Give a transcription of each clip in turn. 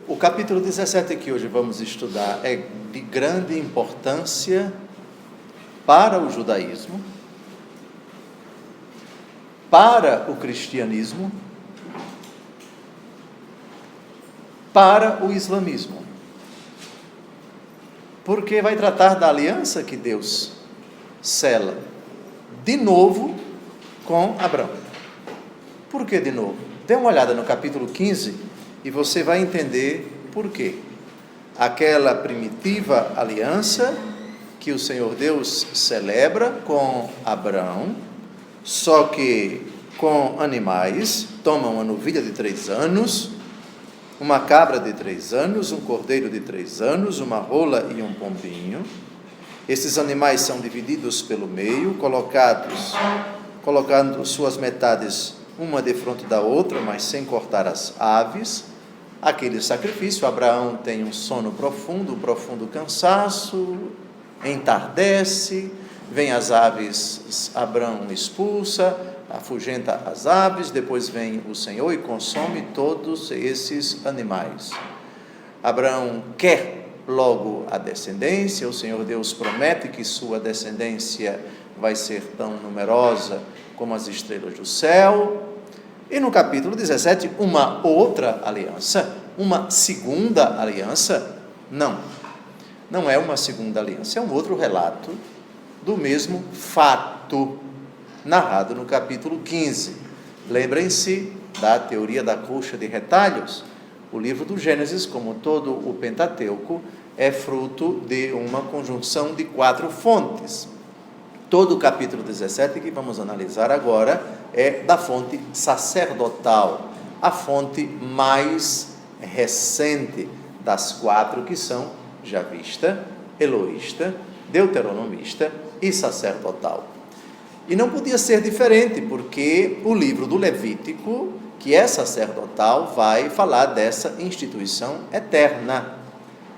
O capítulo 17 que hoje vamos estudar é de grande importância para o judaísmo, para o cristianismo, para o islamismo. Porque vai tratar da aliança que Deus sela de novo com Abraão. Por que de novo? Dê uma olhada no capítulo 15 e você vai entender por quê. Aquela primitiva aliança que o Senhor Deus celebra com Abraão, só que com animais, toma uma novilha de 3 anos, uma cabra de 3 anos, um cordeiro de 3 anos, uma rola e um pombinho. Esses animais são divididos pelo meio, colocando suas metades uma defronte da outra, mas sem cortar as aves. Aquele sacrifício, Abraão tem um sono profundo, um profundo cansaço, entardece, vem as aves, Abraão expulsa, afugenta as aves, depois vem o Senhor e consome todos esses animais. Abraão quer logo a descendência, o Senhor Deus promete que sua descendência vai ser tão numerosa como as estrelas do céu. E no capítulo 17, uma outra aliança, uma segunda aliança, não é uma segunda aliança, é um outro relato do mesmo fato, narrado no capítulo 15. Lembrem-se da teoria da coxa de retalhos. O livro do Gênesis, como todo o Pentateuco, é fruto de uma conjunção de 4 fontes. Todo o capítulo 17 que vamos analisar agora é da fonte sacerdotal, a fonte mais recente das 4 que são javista, eloísta, deuteronomista e sacerdotal. E não podia ser diferente, porque o livro do Levítico, que é sacerdotal, vai falar dessa instituição eterna,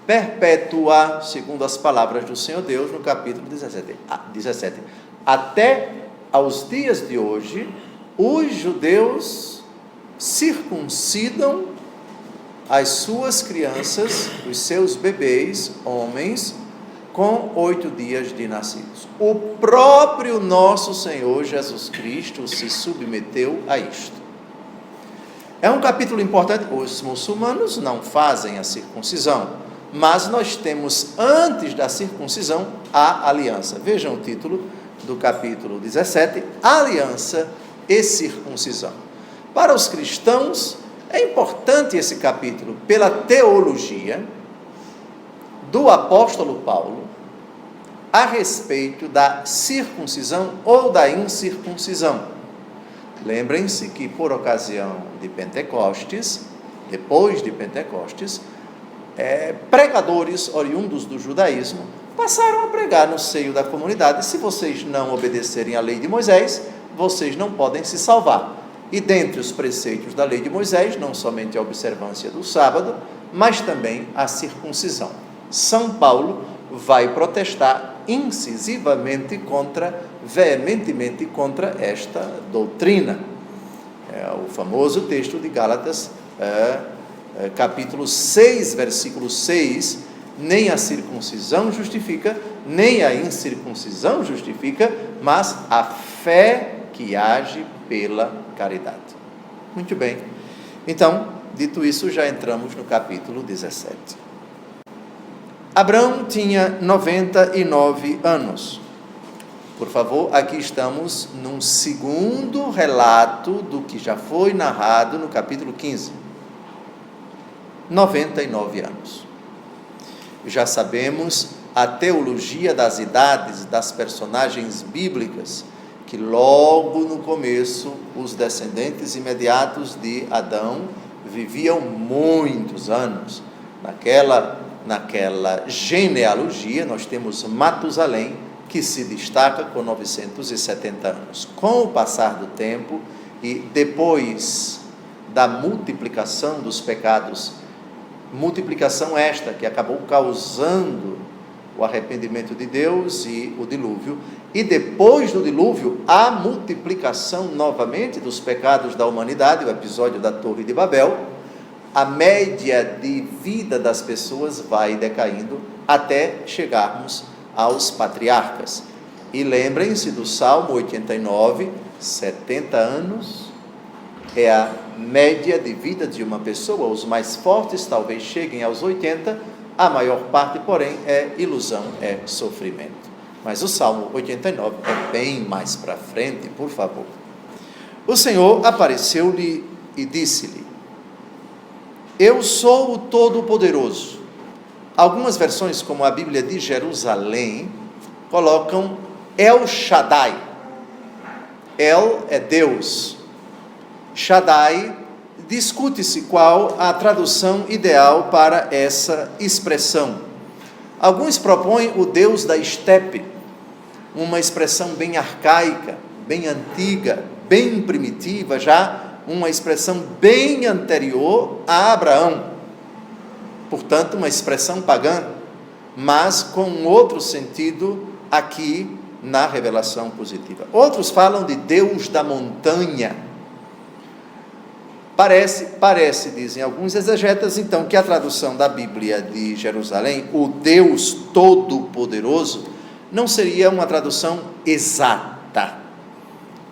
perpétua, segundo as palavras do Senhor Deus no capítulo 17. Até aos dias de hoje, os judeus circuncidam as suas crianças, os seus bebês, homens, com 8 dias de nascidos. O próprio nosso Senhor Jesus Cristo se submeteu a isto. É um capítulo importante. Os muçulmanos não fazem a circuncisão, mas nós temos antes da circuncisão a aliança. Vejam o título do capítulo 17, aliança e circuncisão. Para os cristãos, é importante esse capítulo pela teologia do apóstolo Paulo a respeito da circuncisão ou da incircuncisão. Lembrem-se que por ocasião de Pentecostes, depois de Pentecostes, pregadores oriundos do judaísmo passaram a pregar no seio da comunidade: se vocês não obedecerem à lei de Moisés, vocês não podem se salvar. E dentre os preceitos da lei de Moisés, não somente a observância do sábado, mas também a circuncisão. São Paulo vai protestar incisivamente veementemente contra esta doutrina. O famoso texto de Gálatas, capítulo 6, versículo 6, nem a circuncisão justifica, nem a incircuncisão justifica, mas a fé que age pela caridade. Muito bem. Então, dito isso, já entramos no capítulo 17. Abraão tinha 99 anos. Por favor, aqui estamos num segundo relato do que já foi narrado no capítulo 15. 99 anos. Já sabemos a teologia das idades das personagens bíblicas, que logo no começo os descendentes imediatos de Adão viviam muitos anos. Naquela genealogia nós temos Matusalém, que se destaca com 970 anos. Com o passar do tempo e depois da multiplicação dos pecados, multiplicação esta que acabou causando o arrependimento de Deus e o dilúvio, e depois do dilúvio, a multiplicação novamente dos pecados da humanidade, o episódio da Torre de Babel, a média de vida das pessoas vai decaindo até chegarmos aos patriarcas. E lembrem-se do Salmo 89, 70 anos é a média de vida de uma pessoa. Os mais fortes talvez cheguem aos 80, a maior parte, porém, é ilusão, é sofrimento. Mas o Salmo 89 é bem mais para frente, por favor. O Senhor apareceu-lhe e disse-lhe: eu sou o Todo-Poderoso. Algumas versões, como a Bíblia de Jerusalém, colocam El Shaddai. El é Deus. Shaddai, discute-se qual a tradução ideal para essa expressão. Alguns propõem o Deus da estepe, uma expressão bem arcaica, bem antiga, bem primitiva, já uma expressão bem anterior a Abraão. Portanto, uma expressão pagã, mas com outro sentido aqui na revelação positiva. Outros falam de Deus da montanha. Parece, dizem alguns exegetas, então, que a tradução da Bíblia de Jerusalém, o Deus Todo-Poderoso, não seria uma tradução exata.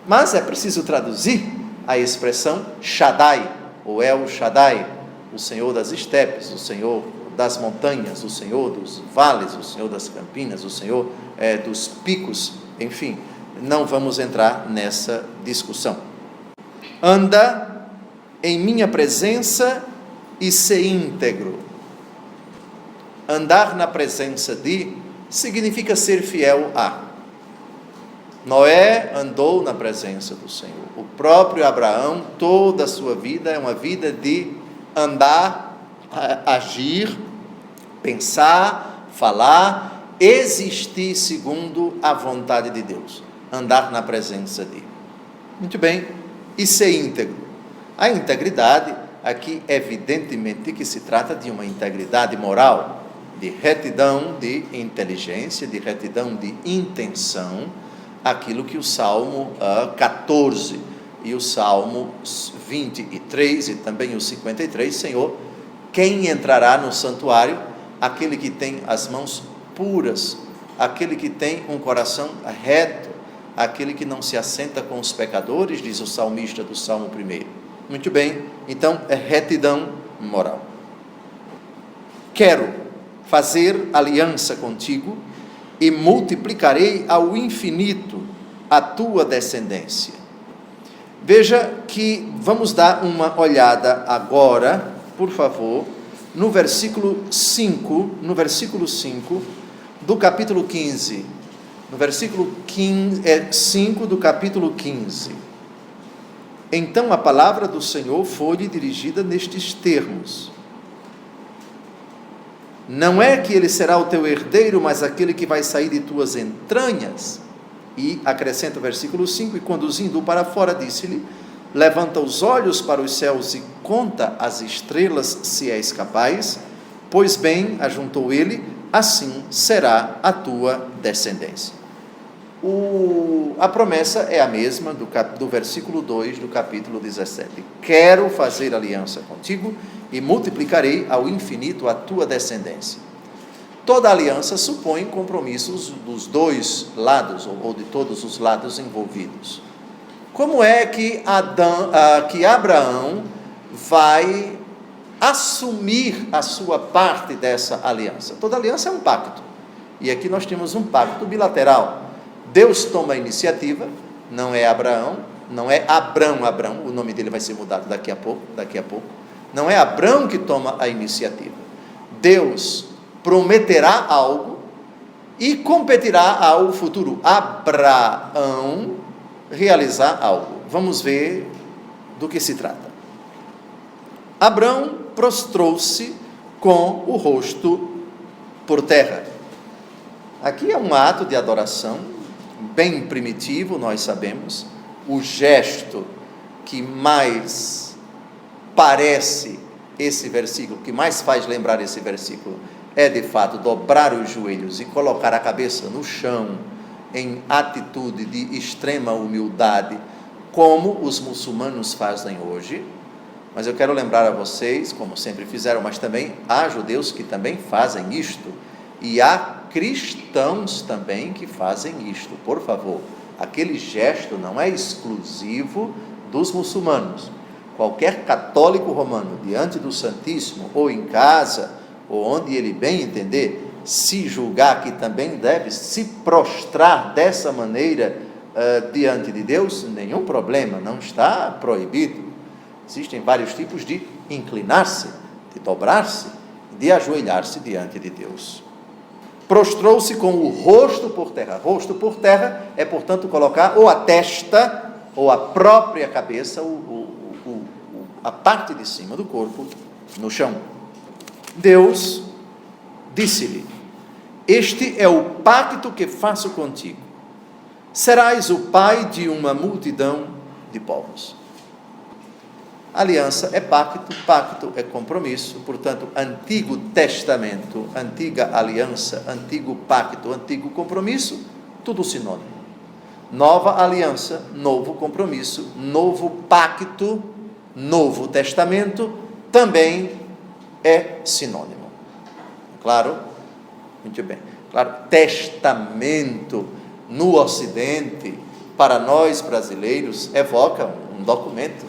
Mas é preciso traduzir a expressão Shaddai, ou El Shaddai, o Senhor das estepes, o Senhor das montanhas, o Senhor dos vales, o Senhor das campinas, o Senhor dos picos, enfim, não vamos entrar nessa discussão. Anda em minha presença e ser íntegro. Andar na presença de significa ser fiel a. Noé andou na presença do Senhor. O próprio Abraão, toda a sua vida é uma vida de andar, agir, pensar, falar, existir segundo a vontade de Deus. Andar na presença de. Muito bem. E ser íntegro. A integridade, aqui evidentemente que se trata de uma integridade moral, de retidão de inteligência, de retidão de intenção, aquilo que o Salmo 14 e o Salmo 23 e também o 53, Senhor, quem entrará no santuário? Aquele que tem as mãos puras, aquele que tem um coração reto, aquele que não se assenta com os pecadores, diz o salmista do Salmo 1. Muito bem, então é retidão moral. Quero fazer aliança contigo e multiplicarei ao infinito a tua descendência. Veja que vamos dar uma olhada agora, por favor, no versículo 5 do capítulo 15. No versículo 5 do capítulo 15. Então a palavra do Senhor foi-lhe dirigida nestes termos: não é que ele será o teu herdeiro, mas aquele que vai sair de tuas entranhas. E acrescenta o versículo 5, e conduzindo-o para fora, disse-lhe: levanta os olhos para os céus e conta as estrelas, se és capaz. Pois bem, ajuntou ele, assim será a tua descendência. A promessa é a mesma do versículo 2 do capítulo 17. Quero fazer aliança contigo e multiplicarei ao infinito a tua descendência. Toda aliança supõe compromissos dos dois lados, ou de todos os lados envolvidos. Como é que Abraão vai assumir a sua parte dessa aliança? Toda aliança é um pacto. E aqui nós temos um pacto bilateral. Deus toma a iniciativa, não é Abraão, não é Abrão, o nome dele vai ser mudado daqui a pouco. Não é Abrão que toma a iniciativa. Deus prometerá algo e competirá ao futuro Abraão realizar algo. Vamos ver do que se trata. Abrão prostrou-se com o rosto por terra. Aqui é um ato de adoração bem primitivo, nós sabemos. O gesto que mais parece esse versículo, que mais faz lembrar esse versículo, é de fato dobrar os joelhos e colocar a cabeça no chão, em atitude de extrema humildade, como os muçulmanos fazem hoje. Mas eu quero lembrar a vocês, como sempre fizeram, mas também há judeus que também fazem isto, e há cristãos também que fazem isto. Por favor, aquele gesto não é exclusivo dos muçulmanos. Qualquer católico romano, diante do Santíssimo, ou em casa, ou onde ele bem entender, se julgar que também deve se prostrar dessa maneira diante de Deus, nenhum problema, não está proibido. Existem vários tipos de inclinar-se, de dobrar-se, de ajoelhar-se diante de Deus. Prostrou-se com o rosto por terra. Rosto por terra é, portanto, colocar ou a testa ou a própria cabeça, a parte de cima do corpo, no chão. Deus disse-lhe: este é o pacto que faço contigo. Serás o pai de uma multidão de povos. Aliança é pacto, pacto é compromisso, portanto, Antigo Testamento, antiga aliança, antigo pacto, antigo compromisso, tudo sinônimo. Nova aliança, novo compromisso, novo pacto, Novo Testamento, também é sinônimo. Claro? Muito bem. Claro, testamento no Ocidente, para nós brasileiros, evoca um documento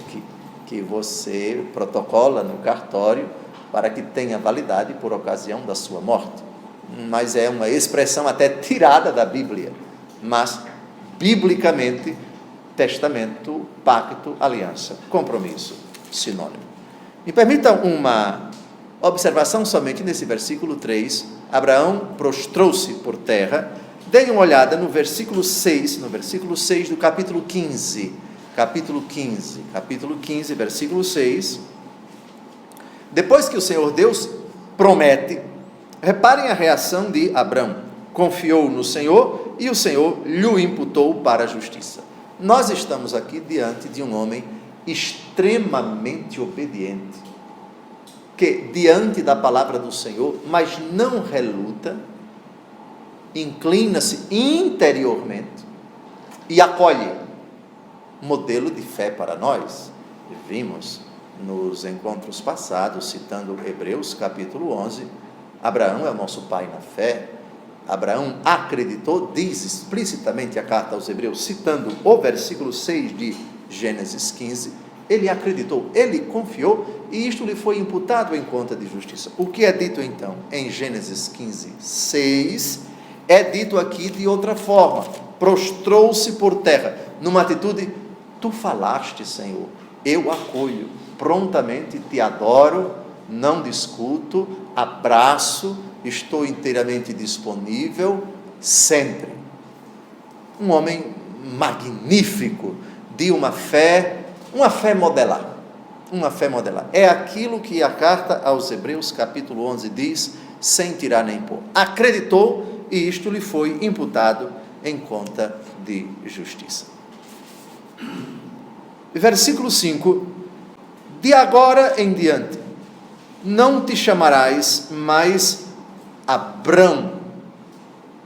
que você protocola no cartório para que tenha validade por ocasião da sua morte. Mas é uma expressão até tirada da Bíblia. Mas, biblicamente, testamento, pacto, aliança, compromisso, sinônimo. Me permitam uma observação somente nesse versículo 3. Abraão prostrou-se por terra. Deem uma olhada no versículo 6 do capítulo 15. Capítulo 15, versículo 6. Depois que o Senhor Deus promete, reparem a reação de Abraão. Confiou no Senhor e o Senhor lhe imputou para a justiça. Nós estamos aqui diante de um homem extremamente obediente, que diante da palavra do Senhor, mas não reluta, inclina-se interiormente e acolhe. Modelo de fé para nós. Vimos nos encontros passados, citando Hebreus capítulo 11, Abraão é o nosso pai na fé. Abraão acreditou, diz explicitamente a carta aos Hebreus, citando o versículo 6 de Gênesis 15, ele acreditou, ele confiou, e isto lhe foi imputado em conta de justiça. O que é dito então em Gênesis 15, 6, é dito aqui de outra forma. Prostrou-se por terra, numa atitude: tu falaste, Senhor, eu acolho, prontamente te adoro, não discuto, abraço, estou inteiramente disponível, sempre. Um homem magnífico, de uma fé modelar. Uma fé modelar. É aquilo que a carta aos Hebreus, capítulo 11, diz, sem tirar nem pôr. Acreditou e isto lhe foi imputado em conta de justiça. Versículo 5. De agora em diante, não te chamarás mais Abrão,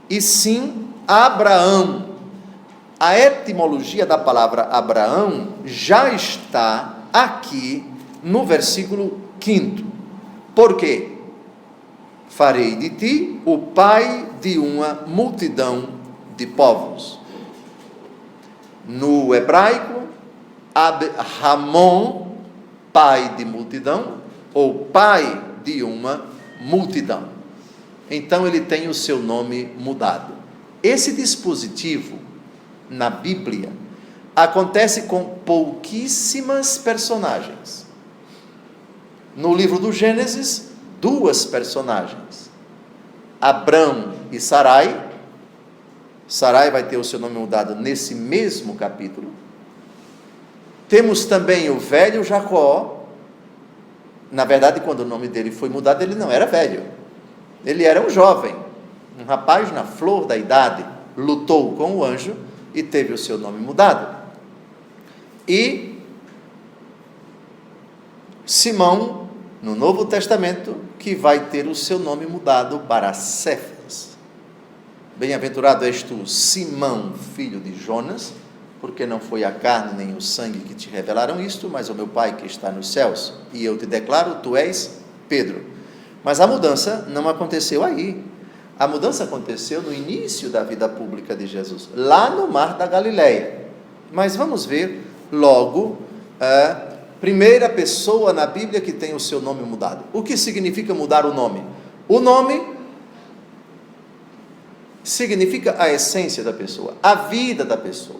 e sim Abraão. A etimologia da palavra Abraão já está aqui no versículo 5. Por quê? Farei de ti o pai de uma multidão de povos. No hebraico, Ab-Ramon, pai de multidão, ou pai de uma multidão. Então ele tem o seu nome mudado. Esse dispositivo, na Bíblia, acontece com pouquíssimas personagens. No livro do Gênesis, 2 personagens, Abrão e Sarai. Sarai vai ter o seu nome mudado nesse mesmo capítulo. Temos também o velho Jacó. Na verdade, quando o nome dele foi mudado, ele não era velho, ele era um jovem, um rapaz na flor da idade, lutou com o anjo e teve o seu nome mudado. E Simão, no Novo Testamento, que vai ter o seu nome mudado para Cefas. Bem-aventurado és tu, Simão, filho de Jonas, porque não foi a carne nem o sangue que te revelaram isto, mas o meu Pai que está nos céus. E eu te declaro, tu és Pedro. Mas a mudança não aconteceu aí. A mudança aconteceu no início da vida pública de Jesus, lá no Mar da Galileia. Mas vamos ver logo a primeira pessoa na Bíblia que tem o seu nome mudado. O que significa mudar o nome? O nome significa a essência da pessoa, a vida da pessoa.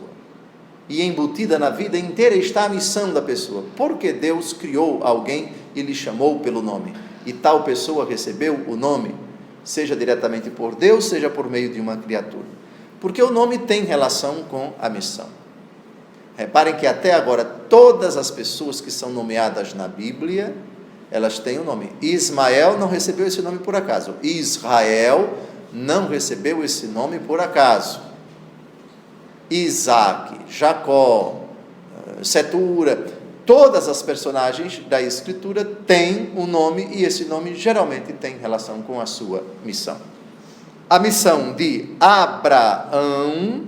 E embutida na vida inteira está a missão da pessoa. Porque Deus criou alguém e lhe chamou pelo nome. E tal pessoa recebeu o nome, seja diretamente por Deus, seja por meio de uma criatura. Porque o nome tem relação com a missão. Reparem que até agora todas as pessoas que são nomeadas na Bíblia, elas têm o nome. Ismael não recebeu esse nome por acaso. Israel não recebeu esse nome por acaso. Isaac, Jacó, Setura, todas as personagens da Escritura têm um nome, e esse nome geralmente tem relação com a sua missão. A missão de Abraão,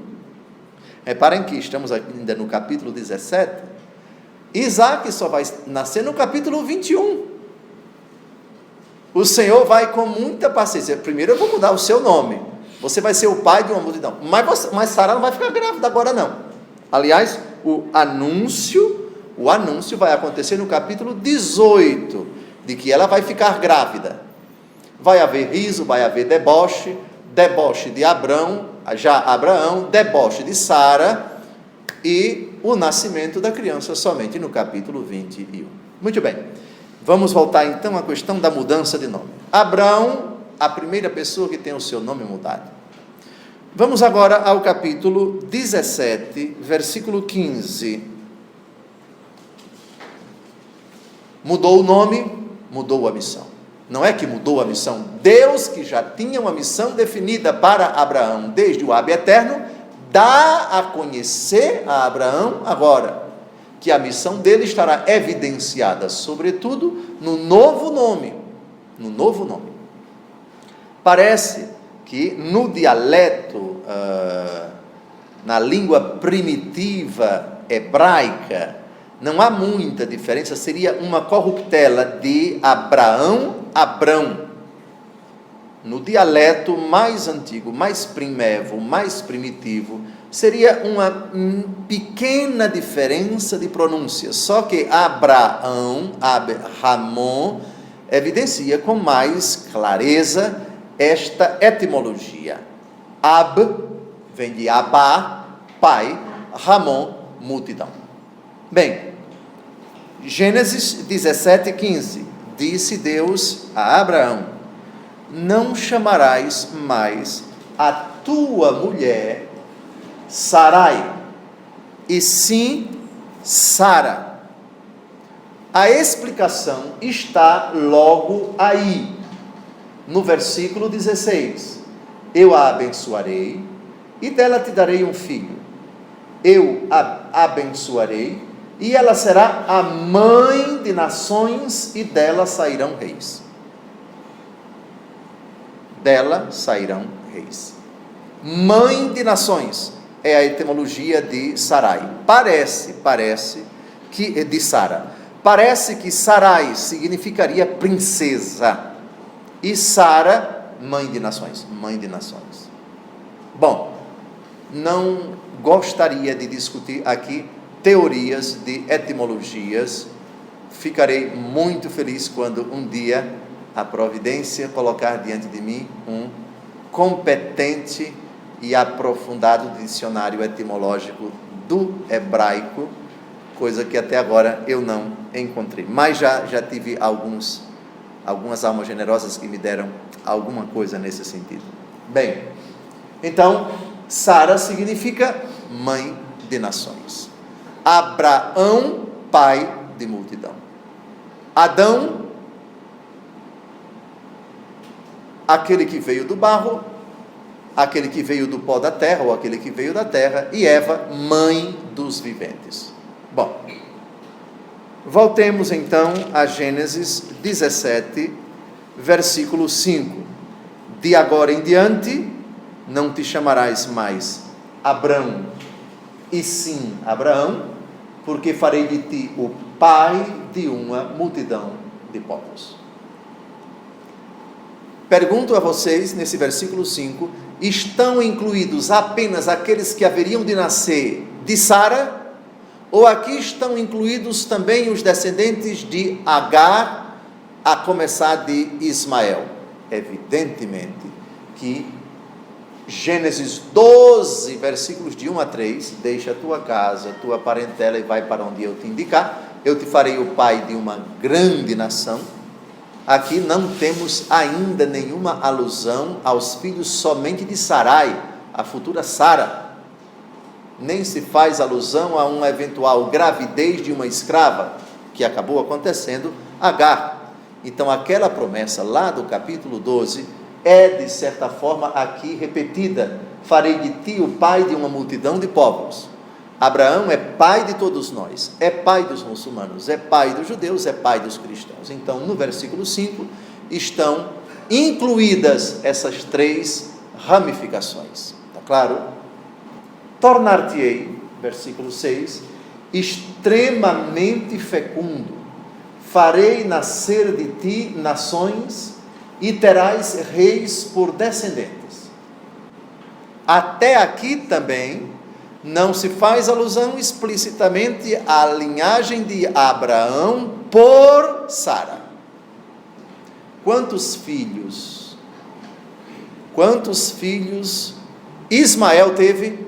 reparem que estamos ainda no capítulo 17, Isaac só vai nascer no capítulo 21. O Senhor vai com muita paciência. Primeiro eu vou mudar o seu nome. Você vai ser o pai de uma multidão. Mas Sara não vai ficar grávida agora não. Aliás, o anúncio vai acontecer no capítulo 18, de que ela vai ficar grávida. Vai haver riso, vai haver deboche de Abraão, deboche de Sara, e o nascimento da criança somente no capítulo 21. Muito bem, vamos voltar então à questão da mudança de nome. Abraão, a primeira pessoa que tem o seu nome mudado. Vamos agora ao capítulo 17, versículo 15. Mudou o nome, mudou a missão. Não é que mudou a missão. Deus, que já tinha uma missão definida para Abraão desde o ab eterno, dá a conhecer a Abraão agora que a missão dele estará evidenciada, sobretudo, no novo nome. No novo nome. Parece que no dialeto, na língua primitiva hebraica, não há muita diferença, seria uma corruptela de Abraão, Abrão. No dialeto mais antigo, mais primevo, mais primitivo, seria uma pequena diferença de pronúncia, só que Abraão, Abrahamon, evidencia com mais clareza esta etimologia. Ab vem de Abá, pai, Ramon, multidão. Bem, Gênesis 17:15, disse Deus a Abraão: não chamarás mais a tua mulher Sarai, e sim Sara. A explicação está logo aí, no versículo 16. Eu a abençoarei, e dela te darei um filho. Eu a abençoarei, e ela será a mãe de nações, e dela sairão reis. Dela sairão reis. Mãe de nações é a etimologia de Sarai. Parece que de Sara. Parece que Sarai significaria princesa e Sara, mãe de nações. Mãe de nações. Bom, não gostaria de discutir aqui teorias de etimologias. Ficarei muito feliz quando um dia a providência colocar diante de mim um competente e aprofundado dicionário etimológico do hebraico, coisa que até agora eu não encontrei. Mas já tive algumas almas generosas que me deram alguma coisa nesse sentido. Bem, então, Sara significa mãe de nações. Abraão, pai de multidão. Adão, aquele que veio do barro, aquele que veio do pó da terra, ou aquele que veio da terra, e Eva, mãe dos viventes. Bom, voltemos então a Gênesis 17, versículo 5. De agora em diante, não te chamarás mais Abrão, e sim Abraão, porque farei de ti o pai de uma multidão de povos. Pergunto a vocês, nesse versículo 5, estão incluídos apenas aqueles que haveriam de nascer de Sara, ou aqui estão incluídos também os descendentes de Agar, a começar de Ismael? Evidentemente que Gênesis 12, versículos de 1 a 3, deixa a tua casa, a tua parentela e vai para onde eu te indicar, eu te farei o pai de uma grande nação. Aqui não temos ainda nenhuma alusão aos filhos somente de Sarai, a futura Sara. Nem se faz alusão a uma eventual gravidez de uma escrava, que acabou acontecendo, Agar. Então aquela promessa lá do capítulo 12 é de certa forma aqui repetida: farei de ti o pai de uma multidão de povos. Abraão é pai de todos nós, é pai dos muçulmanos, é pai dos judeus, é pai dos cristãos. Então no versículo 5 estão incluídas essas três ramificações, está claro? Tornar-te-ei, versículo 6, extremamente fecundo, farei nascer de ti nações e terás reis por descendentes. Até aqui também não se faz alusão explicitamente à linhagem de Abraão por Sara. Quantos filhos Ismael teve?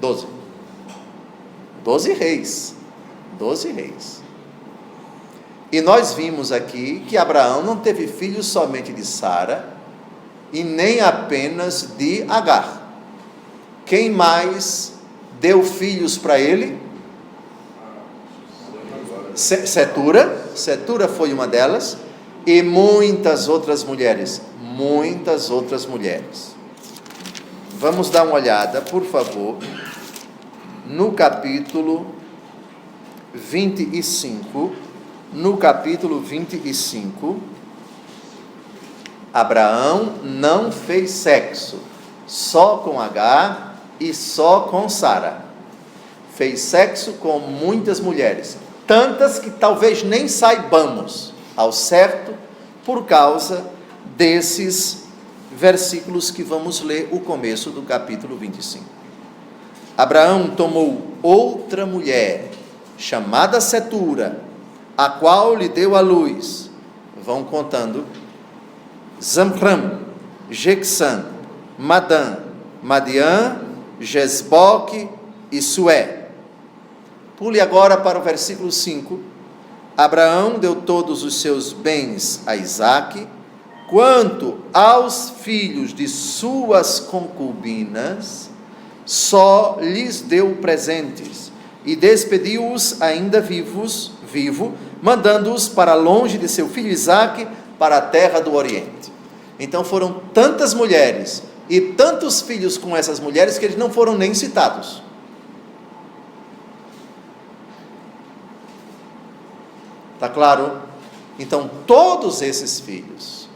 12. 12 reis. 12 reis. E nós vimos aqui que Abraão não teve filhos somente de Sara e nem apenas de Agar. Quem mais deu filhos para ele? Setura foi uma delas, e muitas outras mulheres. Vamos dar uma olhada, por favor, no capítulo 25. No capítulo 25, Abraão não fez sexo, só com Agar e só com Sara. Fez sexo com muitas mulheres, tantas que talvez nem saibamos ao certo, por causa desses versículos que vamos ler, o começo do capítulo 25. Abraão tomou outra mulher, chamada Setura, a qual lhe deu a luz. Vão contando: Zamram, Jequsã, Madã, Madiã, Jesboque e Sué. Pule agora para o versículo 5. Abraão deu todos os seus bens a Isaque, quanto aos filhos de suas concubinas, só lhes deu presentes, e despediu-os ainda vivo, mandando-os para longe de seu filho Isaque, para a terra do Oriente. Então foram tantas mulheres e tantos filhos com essas mulheres que eles não foram nem citados. Está claro? Então todos esses filhos,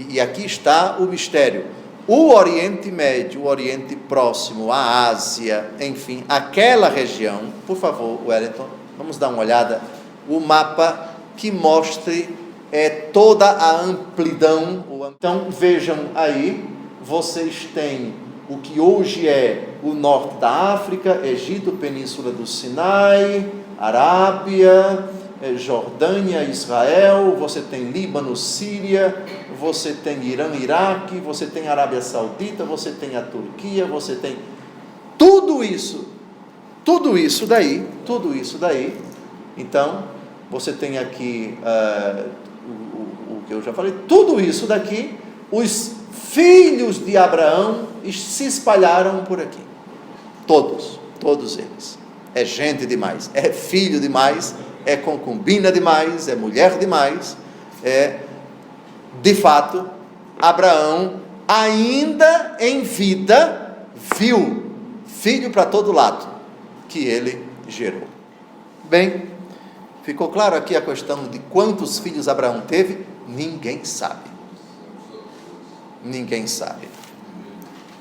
e aqui está o mistério, o Oriente Médio, o Oriente Próximo, a Ásia, enfim, aquela região. Por favor, Wellington, vamos dar uma olhada, o mapa que mostre toda a amplidão. Então vejam aí, vocês têm o que hoje é o norte da África, Egito, Península do Sinai, Arábia, Jordânia, Israel, você tem Líbano, Síria, você tem Irã, Iraque, você tem Arábia Saudita, você tem a Turquia, você tem tudo isso daí. Então, você tem aqui o que eu já falei, tudo isso daqui, os filhos de Abraão se espalharam por aqui, todos eles. É gente demais, é filho demais, é concubina demais, é mulher demais. De fato, Abraão, ainda em vida, viu filho para todo lado que ele gerou. Bem, ficou claro aqui a questão de quantos filhos Abraão teve? Ninguém sabe.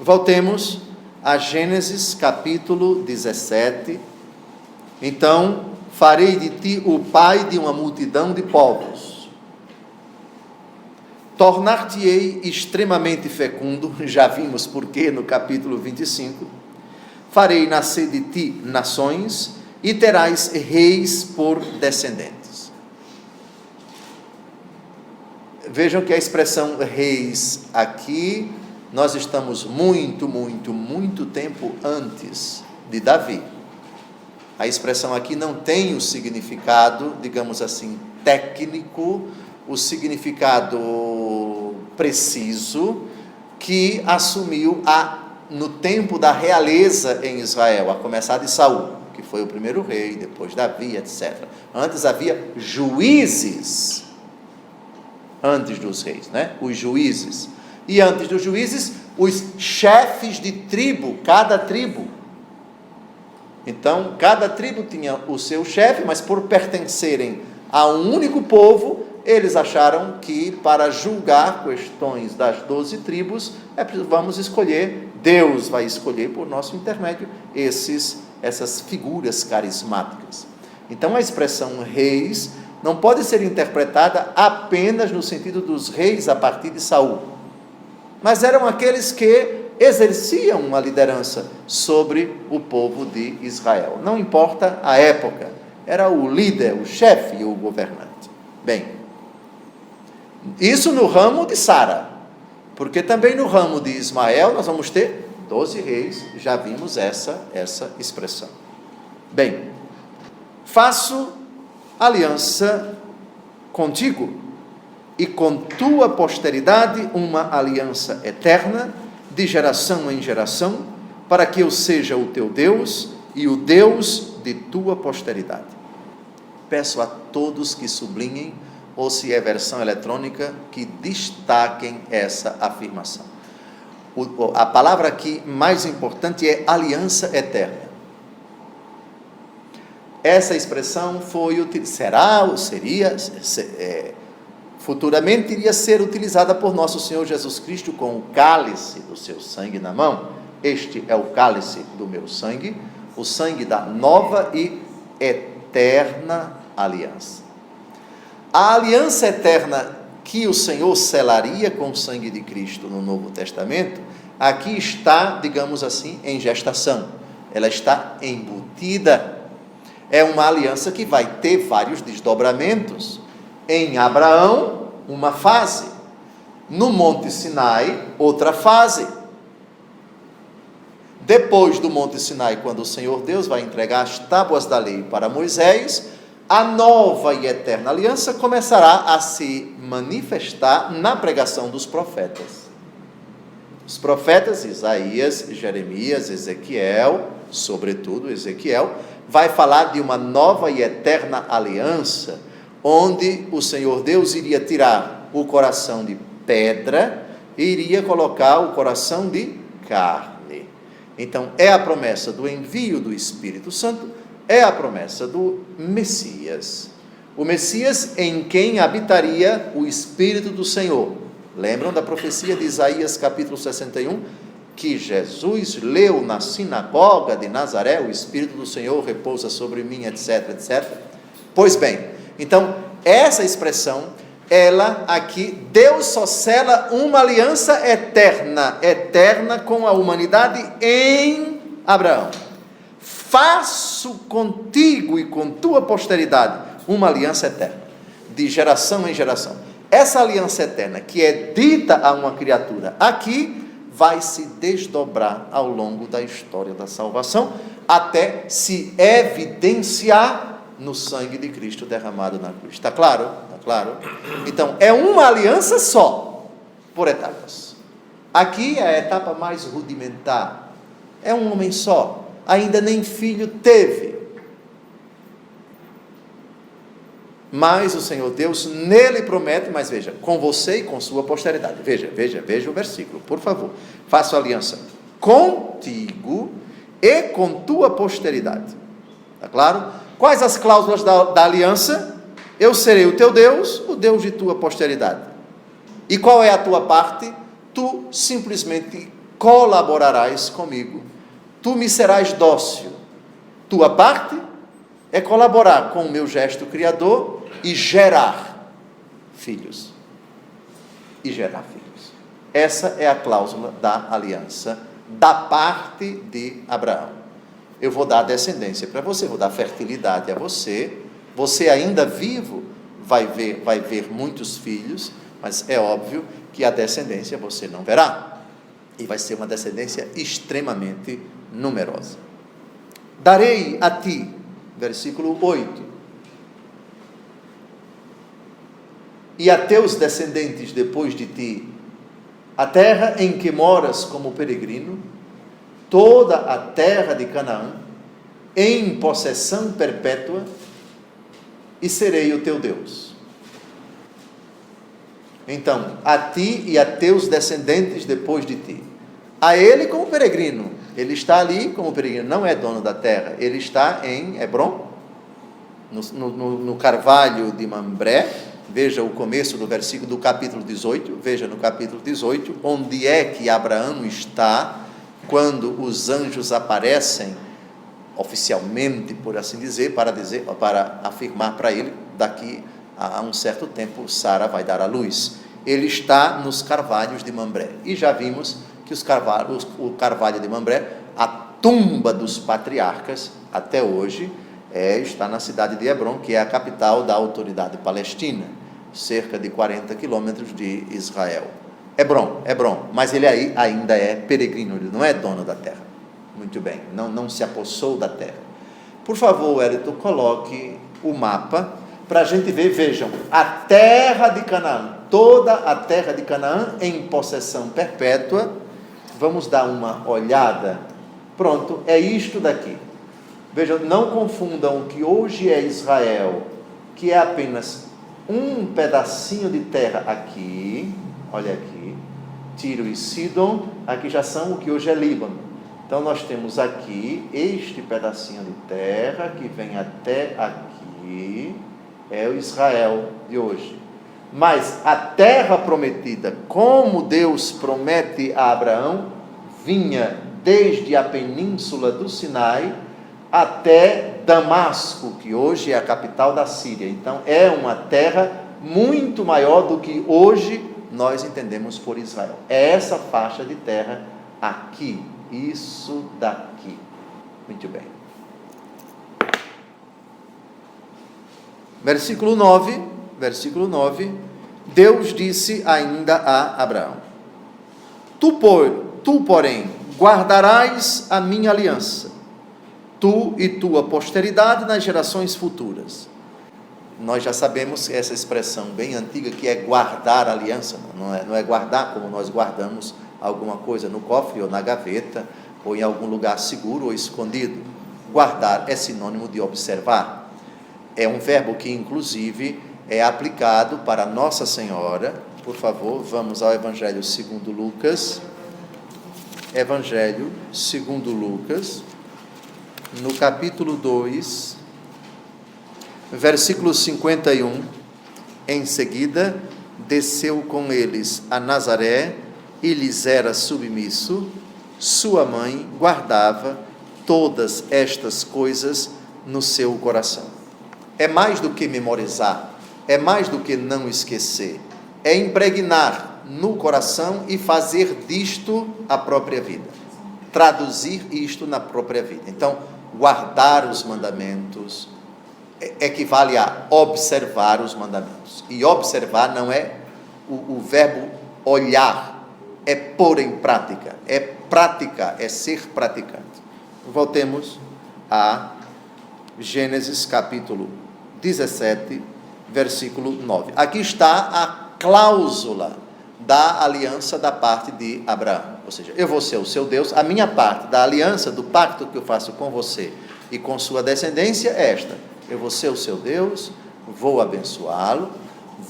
Voltemos a Gênesis capítulo 17. Então, farei de ti o pai de uma multidão de povos. Tornar-te-ei extremamente fecundo, já vimos por quê no capítulo 25. Farei nascer de ti nações e terás reis por descendentes. Vejam que a expressão reis aqui, nós estamos muito tempo antes de Davi. A expressão aqui não tem o significado, digamos assim, técnico, o significado preciso que assumiu no tempo da realeza em Israel, a começar de Saul, que foi o primeiro rei, depois Davi, etc. Antes havia juízes, antes dos reis, né? Os juízes. E antes dos juízes, os chefes de tribo, cada tribo. Então, cada tribo tinha o seu chefe, mas por pertencerem a um único povo, eles acharam que para julgar questões das 12 tribos, vamos escolher, Deus vai escolher por nosso intermédio essas figuras carismáticas. Então, a expressão reis não pode ser interpretada apenas no sentido dos reis a partir de Saul, mas eram aqueles que exerciam uma liderança sobre o povo de Israel. Não importa a época, era o líder, o chefe e o governante. Bem, isso no ramo de Sara, porque também no ramo de Ismael nós vamos ter 12 reis, já vimos essa expressão. Bem, faço aliança contigo e com tua posteridade uma aliança eterna, de geração em geração, para que eu seja o teu Deus e o Deus de tua posteridade. Peço a todos que sublinhem, ou se é versão eletrônica, que destaquem essa afirmação. A palavra aqui mais importante é aliança eterna. Essa expressão futuramente iria ser utilizada por nosso Senhor Jesus Cristo com o cálice do seu sangue na mão. Este é o cálice do meu sangue, o sangue da nova e eterna aliança. A aliança eterna que o Senhor selaria com o sangue de Cristo no Novo Testamento, aqui está, digamos assim, em gestação. Ela está embutida. É uma aliança que vai ter vários desdobramentos. Em Abraão, uma fase. No Monte Sinai, outra fase. Depois do Monte Sinai, quando o Senhor Deus vai entregar as tábuas da lei para Moisés, a nova e eterna aliança começará a se manifestar na pregação dos profetas. Os profetas Isaías, Jeremias, Ezequiel, sobretudo Ezequiel, vai falar de uma nova e eterna aliança, onde o Senhor Deus iria tirar o coração de pedra e iria colocar o coração de carne. Então, é a promessa do envio do Espírito Santo, é a promessa do Messias. O Messias em quem habitaria o Espírito do Senhor. Lembram da profecia de Isaías capítulo 61? Que Jesus leu na sinagoga de Nazaré, o Espírito do Senhor repousa sobre mim, etc, etc. Pois bem, então, essa expressão, ela aqui, Deus só sela uma aliança eterna com a humanidade em Abraão. Faço contigo e com tua posteridade uma aliança eterna, de geração em geração. Essa aliança eterna, que é dita a uma criatura aqui, vai se desdobrar ao longo da história da salvação, até se evidenciar no sangue de Cristo derramado na cruz. Está claro? Está claro? Então, é uma aliança só, por etapas. Aqui é a etapa mais rudimentar. É um homem só, ainda nem filho teve. Mas o Senhor Deus nele promete, mas veja, com você e com sua posteridade. Veja o versículo, por favor. Faço aliança contigo e com tua posteridade. Está claro? Quais as cláusulas da aliança? Eu serei o teu Deus, o Deus de tua posteridade. E qual é a tua parte? Tu simplesmente colaborarás comigo tu me serás dócil. Tua parte é colaborar com o meu gesto criador e gerar filhos. Essa é a cláusula da aliança da parte de Abraão. Eu vou dar descendência para você, vou dar fertilidade a você. Você ainda vivo vai ver muitos filhos, mas é óbvio que a descendência você não verá. E vai ser uma descendência extremamente numerosa. Darei a ti, versículo 8, e a teus descendentes depois de ti, a terra em que moras como peregrino, toda a terra de Canaã, em possessão perpétua, e serei o teu Deus. Então, a ti e a teus descendentes depois de ti. A ele como peregrino. Ele está ali como peregrino, não é dono da terra. Ele está em Hebrom, no carvalho de Mambré. Veja o começo do versículo do capítulo 18. Veja no capítulo 18, onde é que Abraão está quando os anjos aparecem oficialmente, por assim dizer, para afirmar para ele, daqui a um certo tempo Sara vai dar à luz. Ele está nos carvalhos de Mambré, e já vimos que o carvalho de Mambré, a tumba dos patriarcas, até hoje, está na cidade de Hebrom, que é a capital da autoridade palestina, cerca de 40 quilômetros de Israel. Hebrom, mas ele ainda é peregrino, ele não é dono da terra. Muito bem, não se apossou da terra. Por favor, Wellington, coloque o mapa para a gente ver. Vejam, a terra de Canaã, toda a terra de Canaã em possessão perpétua. Vamos dar uma olhada. Pronto, é isto daqui. Vejam, não confundam o que hoje é Israel, que é apenas um pedacinho de terra aqui, olha aqui, Tiro e Sidom, aqui já são o que hoje é Líbano. Então nós temos aqui este pedacinho de terra que vem até aqui, é o Israel de hoje. Mas a terra prometida, como Deus promete a Abraão, vinha desde a península do Sinai até Damasco, que hoje é a capital da Síria. Então é uma terra muito maior do que hoje nós entendemos por Israel. É essa faixa de terra aqui, isso daqui. Muito bem. Versículo 9, Deus disse ainda a Abraão: Tu, porém, guardarás a minha aliança, tu e tua posteridade nas gerações futuras. Nós já sabemos essa expressão bem antiga, que é guardar a aliança, não é guardar como nós guardamos alguma coisa no cofre ou na gaveta, ou em algum lugar seguro ou escondido. Guardar é sinônimo de observar. É um verbo que, inclusive, é aplicado para Nossa Senhora. Por favor, vamos ao Evangelho segundo Lucas. Evangelho segundo Lucas, no capítulo 2, versículo 51. Em seguida, desceu com eles a Nazaré, e lhes era submisso. Sua mãe guardava todas estas coisas no seu coração. É mais do que memorizar, é mais do que não esquecer, é impregnar no coração e fazer disto a própria vida, traduzir isto na própria vida. Então, guardar os mandamentos equivale a observar os mandamentos, e observar não é o verbo olhar, é pôr em prática, é praticar, é ser praticante. Voltemos a Gênesis capítulo 17, versículo 9. Aqui está a cláusula da aliança da parte de Abraão, ou seja, eu vou ser o seu Deus, a minha parte da aliança, do pacto que eu faço com você e com sua descendência é esta: eu vou ser o seu Deus, vou abençoá-lo,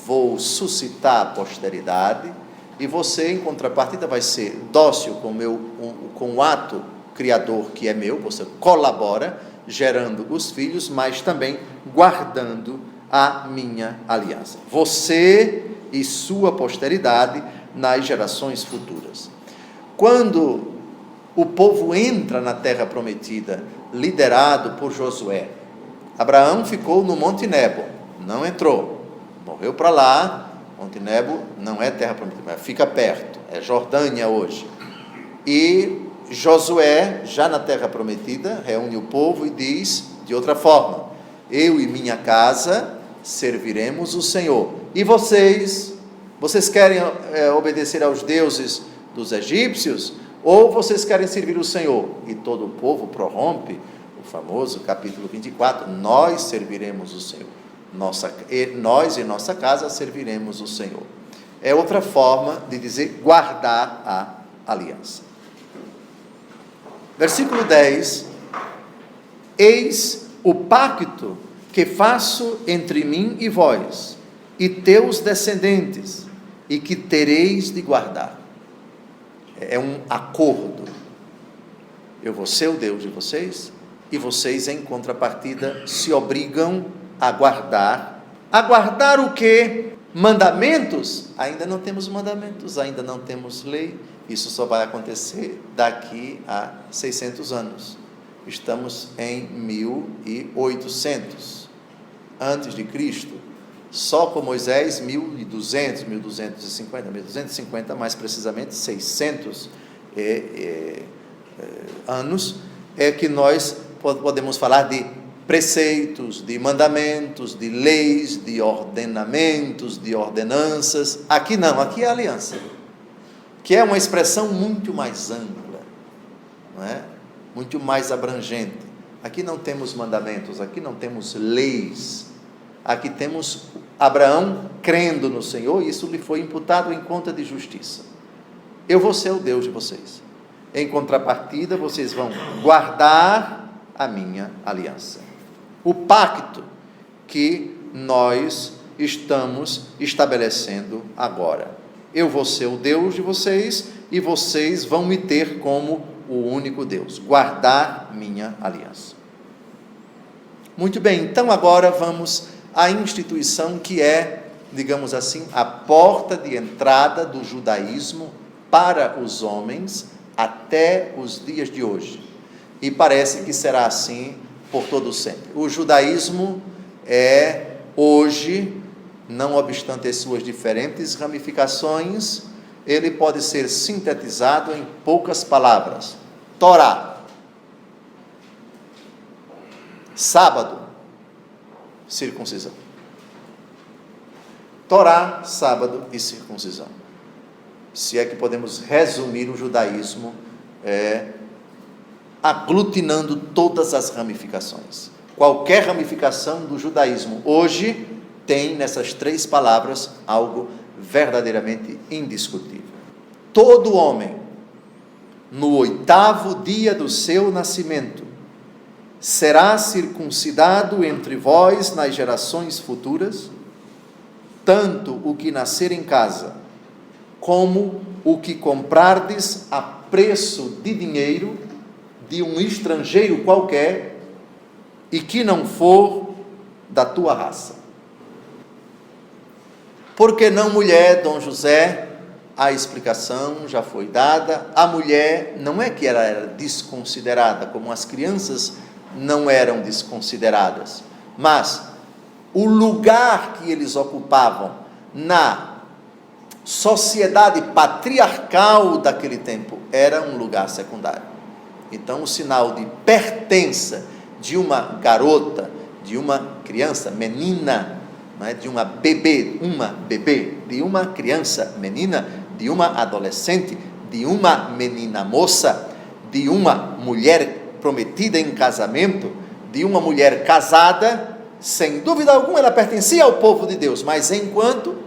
vou suscitar a posteridade, e você, em contrapartida, vai ser dócil com o ato criador que é meu. Você colabora, gerando os filhos, mas também guardando a minha aliança. Você e sua posteridade nas gerações futuras. Quando o povo entra na terra prometida, liderado por Josué. Abraão ficou no Monte Nebo, não entrou, morreu para lá. Monte Nebo não é terra prometida, mas fica perto, é Jordânia hoje. E Josué, já na terra prometida, reúne o povo e diz de outra forma: eu e minha casa serviremos o Senhor. E vocês querem obedecer aos deuses dos egípcios, ou vocês querem servir o Senhor? E todo o povo prorrompe o famoso capítulo 24, nós serviremos o Senhor. Nós e nossa casa serviremos o Senhor. É outra forma de dizer guardar a aliança. Versículo 10: eis o pacto que faço entre mim e vós, e teus descendentes, e que tereis de guardar. É um acordo. Eu vou ser o Deus de vocês, e vocês, em contrapartida, se obrigam a guardar. A guardar o quê? Mandamentos? Ainda não temos mandamentos, ainda não temos lei. Isso só vai acontecer daqui a 600 anos. Estamos em 1800 antes de Cristo. Só com Moisés, 1200, 1250, mais precisamente 600 anos, é que nós podemos falar de preceitos, de mandamentos, de leis, de ordenamentos, de ordenanças. Aqui não, aqui é a aliança, que é uma expressão muito mais ampla, não é? Muito mais abrangente. Aqui não temos mandamentos, aqui não temos leis, aqui temos Abraão crendo no Senhor, e isso lhe foi imputado em conta de justiça. Eu vou ser o Deus de vocês, em contrapartida vocês vão guardar a minha aliança, o pacto que nós estamos estabelecendo agora. Eu vou ser o Deus de vocês, e vocês vão me ter como o único Deus, guardar minha aliança. Muito bem, então agora vamos à instituição que é, digamos assim, a porta de entrada do judaísmo para os homens até os dias de hoje, e parece que será assim por todo sempre. O judaísmo é hoje, não obstante as suas diferentes ramificações, ele pode ser sintetizado em poucas palavras: Torá, sábado, circuncisão. Torá, sábado e circuncisão. Se é que podemos resumir o judaísmo aglutinando todas as ramificações. Qualquer ramificação do judaísmo hoje tem nessas três palavras algo verdadeiramente indiscutível. Todo homem, no 8º dia do seu nascimento, será circuncidado entre vós nas gerações futuras, tanto o que nascer em casa, como o que comprardes a preço de dinheiro de um estrangeiro qualquer, e que não for da tua raça. Por que não mulher, Dom José? A explicação já foi dada. A mulher não é que ela era desconsiderada, como as crianças não eram desconsideradas, mas o lugar que eles ocupavam na sociedade patriarcal daquele tempo era um lugar secundário. Então o sinal de pertença de uma garota, de uma criança, menina, não é? De uma bebê, de uma criança menina, de uma adolescente, de uma menina moça, de uma mulher prometida em casamento, de uma mulher casada, sem dúvida alguma ela pertencia ao povo de Deus, mas enquanto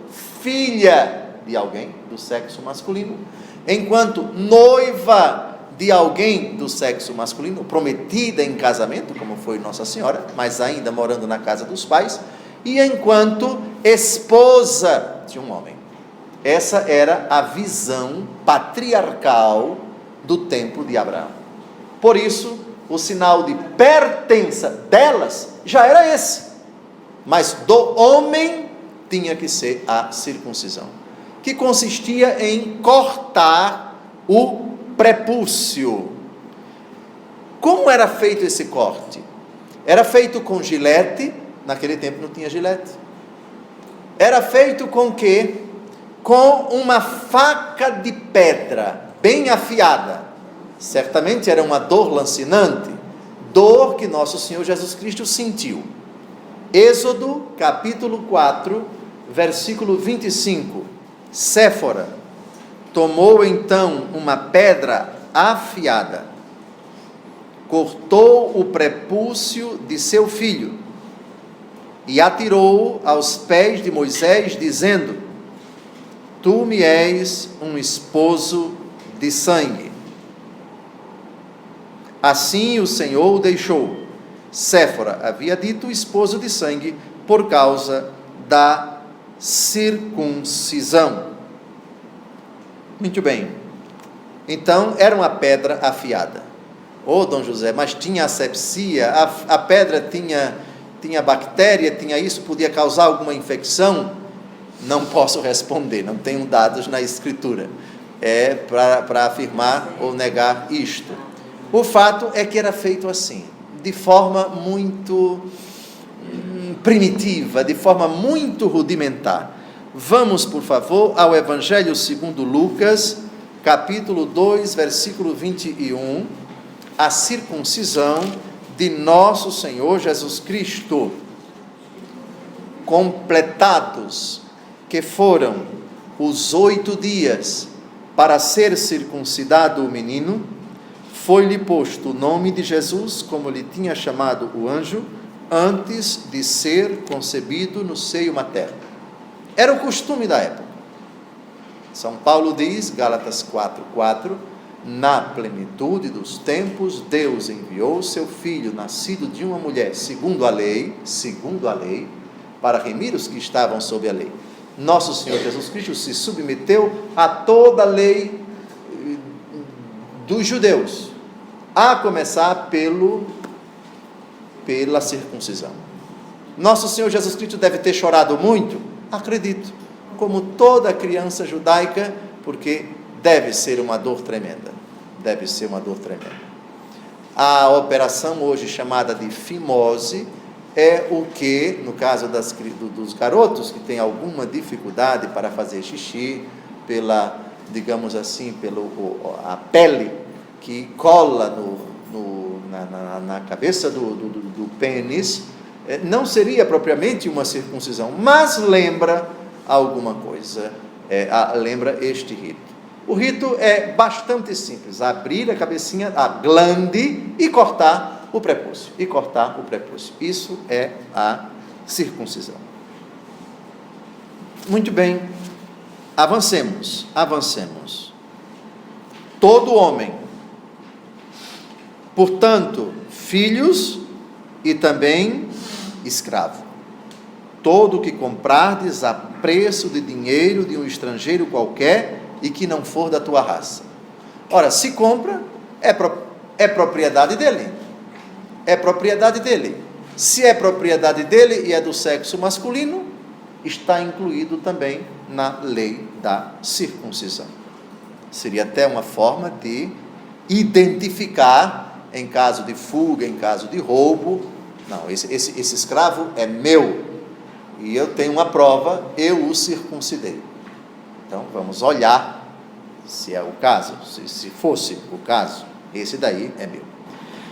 filha de alguém do sexo masculino, enquanto noiva de alguém do sexo masculino, prometida em casamento, como foi Nossa Senhora, mas ainda morando na casa dos pais, e enquanto esposa de um homem. Essa era a visão patriarcal do tempo de Abraão. Por isso, o sinal de pertença delas já era esse, mas do homem tinha que ser a circuncisão, que consistia em cortar o prepúcio. Como era feito esse corte? Era feito com gilete. Naquele tempo não tinha gilete. Era feito com quê? Com uma faca de pedra, bem afiada. Certamente era uma dor lancinante, dor que nosso Senhor Jesus Cristo sentiu. Êxodo, capítulo 4, versículo 25. Séfora tomou então uma pedra afiada, cortou o prepúcio de seu filho e atirou aos pés de Moisés, dizendo: Tu me és um esposo de sangue. Assim o Senhor o deixou. Séfora havia dito esposo de sangue por causa da circuncisão. Muito bem. Então, era uma pedra afiada. Dom José, mas tinha asepsia, a pedra tinha bactéria, tinha isso, podia causar alguma infecção? Não posso responder, não tenho dados na Escritura para afirmar ou negar isto. O fato é que era feito assim, de forma muito primitiva, de forma muito rudimentar. Vamos, por favor, ao Evangelho segundo Lucas, capítulo 2, versículo 21, a circuncisão de nosso Senhor Jesus Cristo. Completados que foram os 8 dias para ser circuncidado o menino, foi-lhe posto o nome de Jesus, como lhe tinha chamado o anjo, antes de ser concebido no seio materno. Era o costume da época. São Paulo diz, Gálatas 4:4, na plenitude dos tempos, Deus enviou seu Filho, nascido de uma mulher, segundo a lei, para remir os que estavam sob a lei. Nosso Senhor Jesus Cristo se submeteu a toda a lei dos judeus, a começar pela circuncisão. Nosso Senhor Jesus Cristo deve ter chorado muito, acredito, como toda criança judaica, porque deve ser uma dor tremenda. A operação hoje chamada de fimose é o que, no caso dos garotos que têm alguma dificuldade para fazer xixi, digamos assim, a pele que cola na cabeça do pênis, não seria propriamente uma circuncisão, mas lembra alguma coisa, lembra este rito. O rito é bastante simples: abrir a cabecinha, a glande, e cortar o prepúcio. Isso é a circuncisão. Muito bem, avancemos. Todo homem, portanto, filhos e também escravo, todo o que comprardes a preço de dinheiro de um estrangeiro qualquer e que não for da tua raça. Ora, se compra, é propriedade dele. Se é propriedade dele e é do sexo masculino, está incluído também na lei da circuncisão. Seria até uma forma de identificar, em caso de fuga, em caso de roubo: não, esse escravo é meu, e eu tenho uma prova, eu o circuncidei. Então, vamos olhar se é o caso, se fosse o caso, esse daí é meu.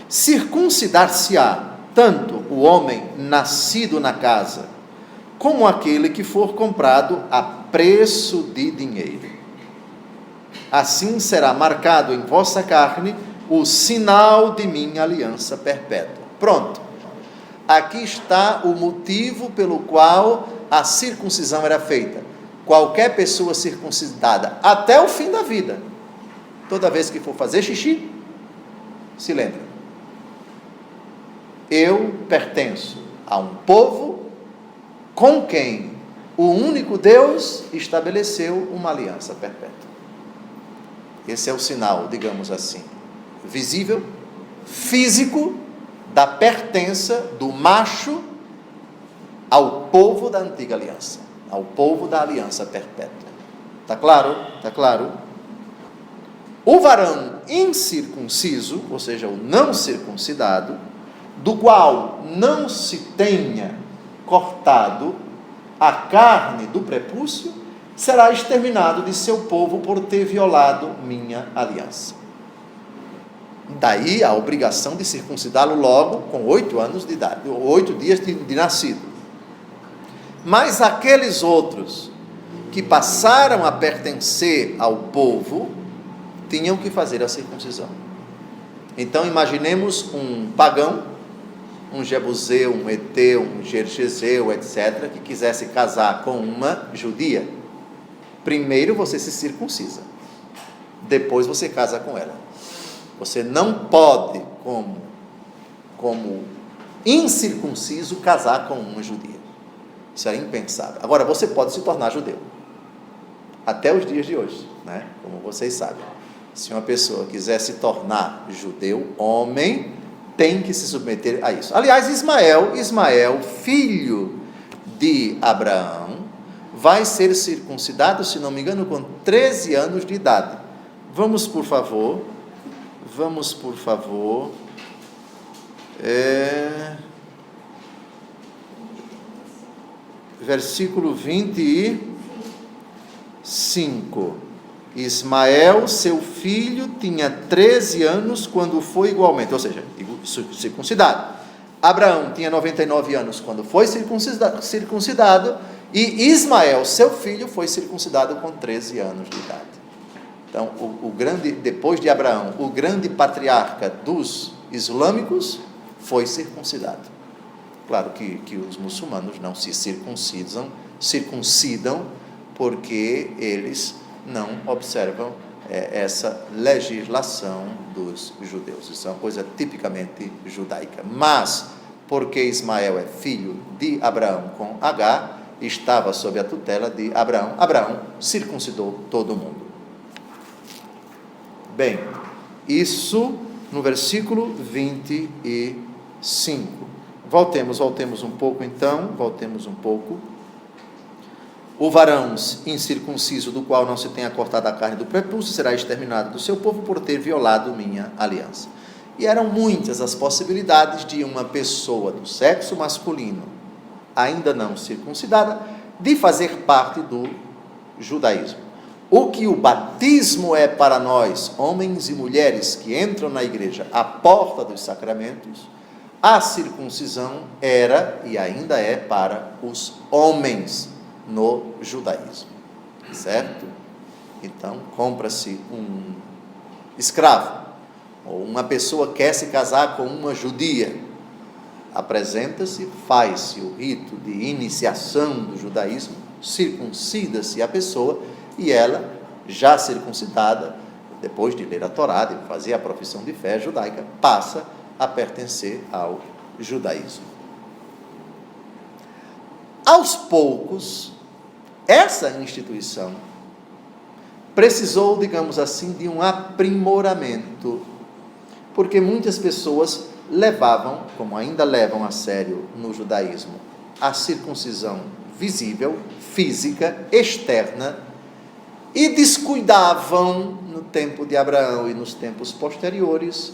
Circuncidar-se-á tanto o homem nascido na casa, como aquele que for comprado a preço de dinheiro. Assim será marcado em vossa carne o sinal de minha aliança perpétua. Pronto. Aqui está o motivo pelo qual a circuncisão era feita. Qualquer pessoa circuncidada até o fim da vida, toda vez que for fazer xixi, se lembra: eu pertenço a um povo com quem o único Deus estabeleceu uma aliança perpétua. Esse é o sinal, digamos assim, visível, físico, da pertença do macho ao povo da antiga aliança, ao povo da aliança perpétua. Está claro? O varão incircunciso, ou seja, o não circuncidado, do qual não se tenha cortado a carne do prepúcio, será exterminado de seu povo por ter violado minha aliança. Daí a obrigação de circuncidá-lo logo com 8 anos de idade, 8 dias de nascido. Mas aqueles outros que passaram a pertencer ao povo, tinham que fazer a circuncisão. Então imaginemos um pagão, um jebuseu, um eteu, um gergeseu, etc., que quisesse casar com uma judia. Primeiro você se circuncisa, depois você casa com ela. Você não pode, como incircunciso, casar com uma judia. Isso é impensável. Agora, você pode se tornar judeu, até os dias de hoje, né? Como vocês sabem. Se uma pessoa quiser se tornar judeu, homem, tem que se submeter a isso. Aliás, Ismael, filho de Abraão, vai ser circuncidado, se não me engano, com 13 anos de idade. Vamos, por favor, versículo 25. Ismael, seu filho, tinha 13 anos quando foi igualmente, ou seja, circuncidado. Abraão tinha 99 anos quando foi circuncidado, e Ismael, seu filho, foi circuncidado com 13 anos de idade. Então, depois de Abraão, o grande patriarca dos islâmicos foi circuncidado. Claro que os muçulmanos não se circuncidam, porque eles não observam essa legislação dos judeus. Isso é uma coisa tipicamente judaica. Mas, porque Ismael é filho de Abraão com Agar, estava sob a tutela de Abraão, Abraão circuncidou todo mundo. Bem, isso no versículo 25. Voltemos um pouco então, O varão incircunciso, do qual não se tenha cortado a carne do prepúcio, será exterminado do seu povo por ter violado minha aliança. E eram muitas as possibilidades de uma pessoa do sexo masculino, ainda não circuncidada, de fazer parte do judaísmo. O que o batismo é para nós, homens e mulheres que entram na igreja à porta dos sacramentos, a circuncisão era e ainda é para os homens no judaísmo, certo? Então, compra-se um escravo, ou uma pessoa quer se casar com uma judia, apresenta-se, faz-se o rito de iniciação do judaísmo, circuncida-se a pessoa, e ela, já circuncidada, depois de ler a Torá, de fazer a profissão de fé judaica, passa a pertencer ao judaísmo. Aos poucos, essa instituição precisou, digamos assim, de um aprimoramento, porque muitas pessoas levavam, como ainda levam a sério no judaísmo, a circuncisão visível, física, externa, e descuidavam, no tempo de Abraão e nos tempos posteriores,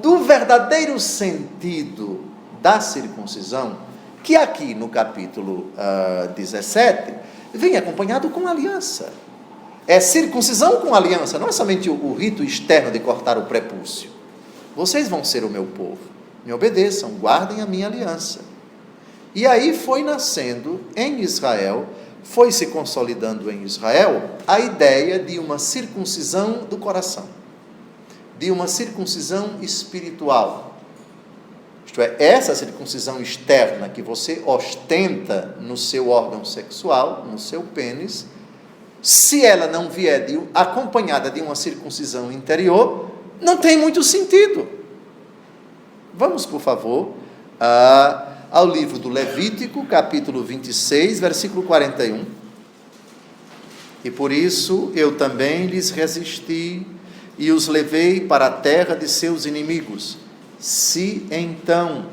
do verdadeiro sentido da circuncisão, que aqui no capítulo 17, vem acompanhado com aliança. É circuncisão com aliança, não é somente o rito externo de cortar o prepúcio. Vocês vão ser o meu povo, me obedeçam, guardem a minha aliança. E aí foi nascendo em Israel, foi se consolidando em Israel, a ideia de uma circuncisão do coração, de uma circuncisão espiritual. Isto é, essa circuncisão externa que você ostenta no seu órgão sexual, no seu pênis, se ela não vier acompanhada de uma circuncisão interior, não tem muito sentido. Vamos, por favor, ao livro do Levítico, capítulo 26, versículo 41. E por isso eu também lhes resisti e os levei para a terra de seus inimigos. Se então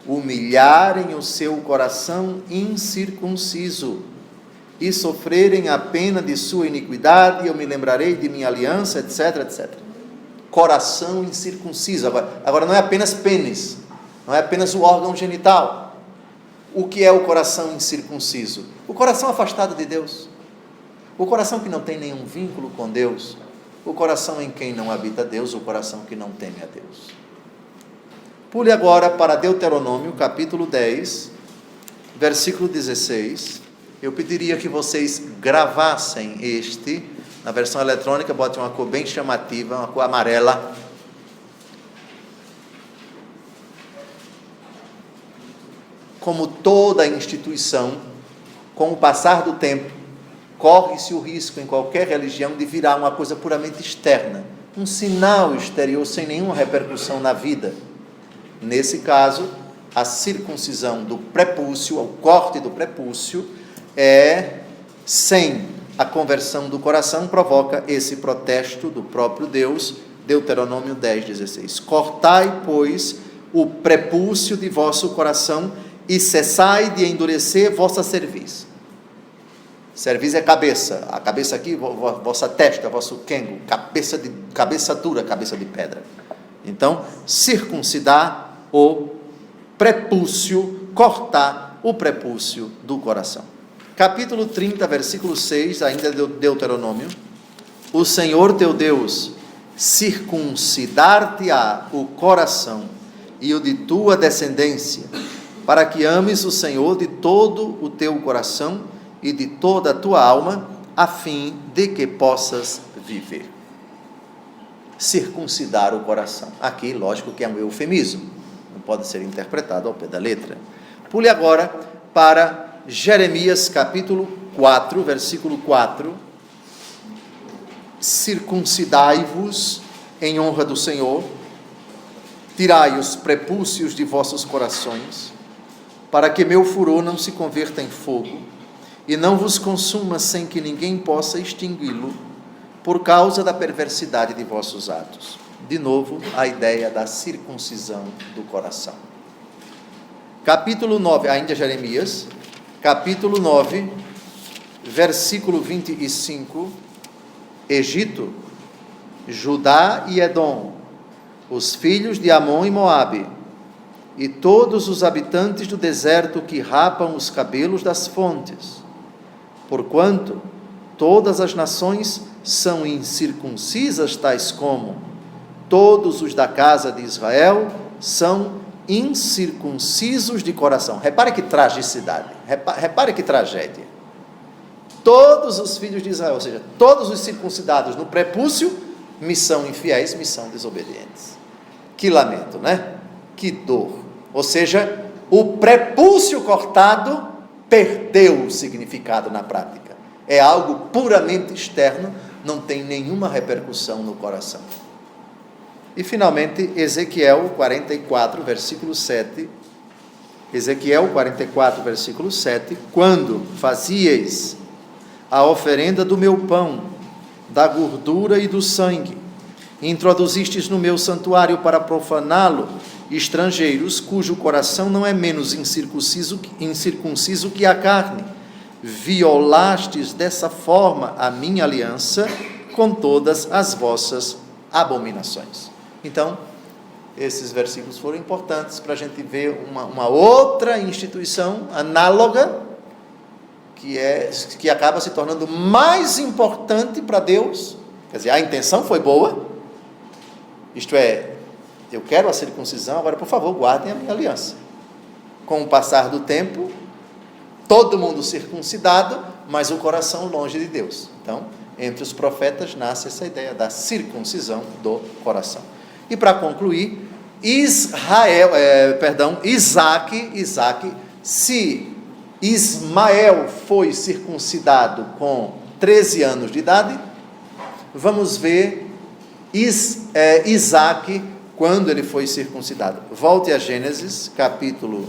humilharem o seu coração incircunciso e sofrerem a pena de sua iniquidade, eu me lembrarei de minha aliança, etc, etc. Coração incircunciso. Agora não é apenas pênis, não é apenas o órgão genital. O que é o coração incircunciso? O coração afastado de Deus, o coração que não tem nenhum vínculo com Deus, o coração em quem não habita Deus, o coração que não teme a Deus. Pule agora para Deuteronômio, capítulo 10, versículo 16. Eu pediria que vocês gravassem na versão eletrônica, bote uma cor bem chamativa, uma cor amarela. Como toda instituição, com o passar do tempo, corre-se o risco em qualquer religião de virar uma coisa puramente externa, um sinal exterior sem nenhuma repercussão na vida. Nesse caso, a circuncisão do prepúcio, o corte do prepúcio, sem a conversão do coração, provoca esse protesto do próprio Deus. Deuteronômio 10, 16. Cortai, pois, o prepúcio de vosso coração e cessai de endurecer vossa cerviz. Cerviz é cabeça, a cabeça aqui, vossa testa, vosso quengo, cabeça dura, cabeça de pedra. Então, circuncidar o prepúcio, cortar o prepúcio do coração. Capítulo 30, versículo 6, ainda de Deuteronômio. O Senhor teu Deus circuncidar-te-á o coração e o de tua descendência, para que ames o Senhor de todo o teu coração e de toda a tua alma, a fim de que possas viver. Circuncidar o coração. Aqui, lógico que é um eufemismo, não pode ser interpretado ao pé da letra. Pule agora para Jeremias capítulo 4, versículo 4. Circuncidai-vos em honra do Senhor, tirai os prepúcios de vossos corações, para que meu furor não se converta em fogo, e não vos consuma sem que ninguém possa extingui-lo, por causa da perversidade de vossos atos. De novo, a ideia da circuncisão do coração. Capítulo 9, ainda Jeremias, capítulo 9, versículo 25, Egito, Judá e Edom, os filhos de Amon e Moabe, e todos os habitantes do deserto que rapam os cabelos das fontes, porquanto todas as nações são incircuncisas, tais como todos os da casa de Israel são incircuncisos de coração. Repare que tragicidade, repare que tragédia. Todos os filhos de Israel, ou seja, todos os circuncidados no prepúcio, me são infiéis, me são desobedientes. Que lamento, né? Que dor. Ou seja, o prepúcio cortado perdeu o significado na prática. É algo puramente externo, não tem nenhuma repercussão no coração. E finalmente, Ezequiel 44, versículo 7. Ezequiel 44, versículo 7. Quando fazieis a oferenda do meu pão, da gordura e do sangue, introduzistes no meu santuário para profaná-lo estrangeiros, cujo coração não é menos incircunciso que a carne, violastes dessa forma a minha aliança com todas as vossas abominações. Então, esses versículos foram importantes para a gente ver uma outra instituição análoga, que acaba se tornando mais importante para Deus. Quer dizer, a intenção foi boa, isto é, eu quero a circuncisão, agora por favor guardem a minha aliança. Com o passar do tempo, todo mundo circuncidado, mas o coração longe de Deus. Então, entre os profetas nasce essa ideia da circuncisão do coração. E para concluir, Isaac, se Ismael foi circuncidado com 13 anos de idade, vamos ver Isaac quando ele foi circuncidado. Volte a Gênesis, capítulo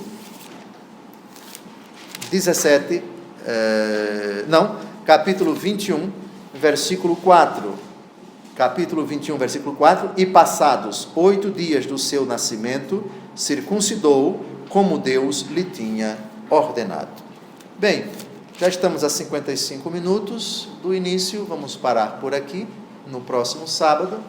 21, versículo 4. Capítulo 21, versículo 4. E passados 8 dias do seu nascimento, circuncidou como Deus lhe tinha ordenado. Bem, Já estamos a 55 minutos do início, vamos parar por aqui. No próximo sábado,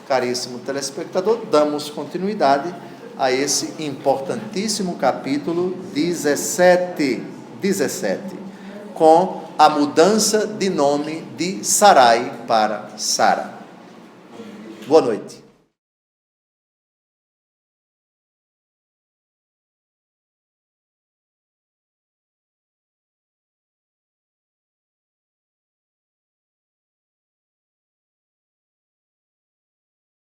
caríssimo telespectador, damos continuidade a esse importantíssimo capítulo 17, com a mudança de nome de Sarai para Sara. Boa noite.